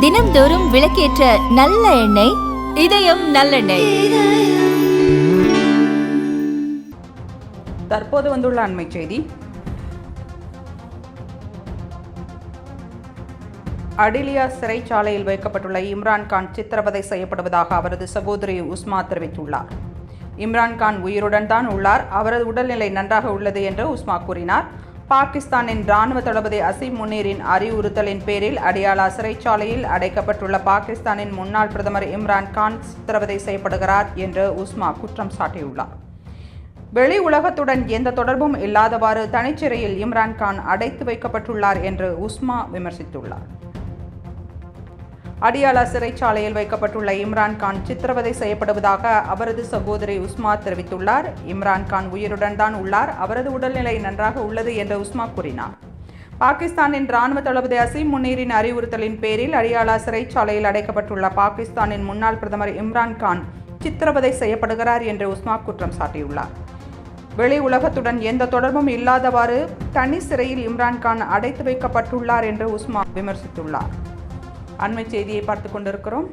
தினம்தோறும் விளக்கேற்ற நல்ல எண்ணெய் இதயம் நல்லெண்ணெய். தற்போது வந்துள்ள அண்மை செய்தி. அடிலியா சிறைச்சாலையில் வைக்கப்பட்டுள்ள இம்ரான்கான் சித்திரவதை செய்யப்படுவதாக அவரது சகோதரி உஸ்மா தெரிவித்துள்ளார். இம்ரான்கான் உயிருடன் தான் உள்ளார், அவரது உடல்நிலை நன்றாக உள்ளது என்று உஸ்மா கூறினார். பாகிஸ்தானின் இராணுவ தளபதி அசீம் முனீரின் அறிவுறுத்தலின் பேரில் அடியாலா சிறைச்சாலையில் அடைக்கப்பட்டுள்ள பாகிஸ்தானின் முன்னாள் பிரதமர் இம்ரான்கான் சித்திரவதை செய்யப்படுகிறார் என்று உஸ்மா குற்றம் சாட்டியுள்ளார். வெளி உலகத்துடன் எந்த தொடர்பும் இல்லாதவாறு தனிச்சிறையில் இம்ரான்கான் அடைத்து வைக்கப்பட்டுள்ளார் என்று உஸ்மா விமர்சித்துள்ளார். அடியாலா சிறைச்சாலையில் வைக்கப்பட்டுள்ள இம்ரான்கான் சித்திரவதை செய்யப்படுவதாக அவரது சகோதரி உஸ்மா தெரிவித்துள்ளார். இம்ரான்கான் உயிருடன் தான் உள்ளார், அவரது உடல்நிலை நன்றாக உள்ளது என்று உஸ்மா கூறினார். பாகிஸ்தானின் இராணுவ தளபதி அசீம் முனீரின் அறிவுறுத்தலின் பேரில் அடியாலா சிறைச்சாலையில் அடைக்கப்பட்டுள்ள பாகிஸ்தானின் முன்னாள் பிரதமர் இம்ரான்கான் சித்திரவதை செய்யப்படுகிறார் என்று உஸ்மா குற்றம் சாட்டியுள்ளார். வெளி உலகத்துடன் எந்த தொடர்பும் இல்லாதவாறு தனி சிறையில் இம்ரான்கான் அடைத்து வைக்கப்பட்டுள்ளார் என்று உஸ்மா விமர்சித்துள்ளார். அண்மை செய்தியை பார்த்துக் கொண்டிருக்கிறோம்.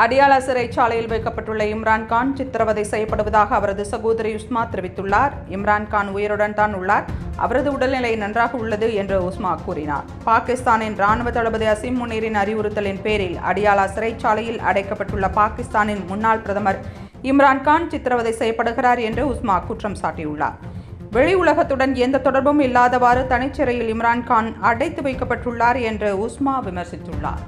அடியாலா சிறைச்சாலையில் வைக்கப்பட்டுள்ள இம்ரான்கான் சித்திரவதை செய்யப்படுவதாக அவரது சகோதரி உஸ்மா தெரிவித்துள்ளார். இம்ரான்கான் உயிருடன் தான் உள்ளார், அவரது உடல்நிலை நன்றாக உள்ளது என்று உஸ்மா கூறினார். பாகிஸ்தானின் இராணுவ தளபதி அசீம் முனீரின் அறிவுறுத்தலின் பேரில் அடியாலா சிறைச்சாலையில் அடைக்கப்பட்டுள்ள பாகிஸ்தானின் முன்னாள் பிரதமர் இம்ரான்கான் சித்திரவதை செய்யப்படுகிறார் என்று உஸ்மா குற்றம் சாட்டியுள்ளார். வெளி உலகத்துடன் எந்த தொடர்பும் இல்லாதவாறு தனிச்சிறையில் இம்ரான்கான் அடைத்து வைக்கப்பட்டுள்ளார் என்று உஸ்மா விமர்சித்துள்ளார்.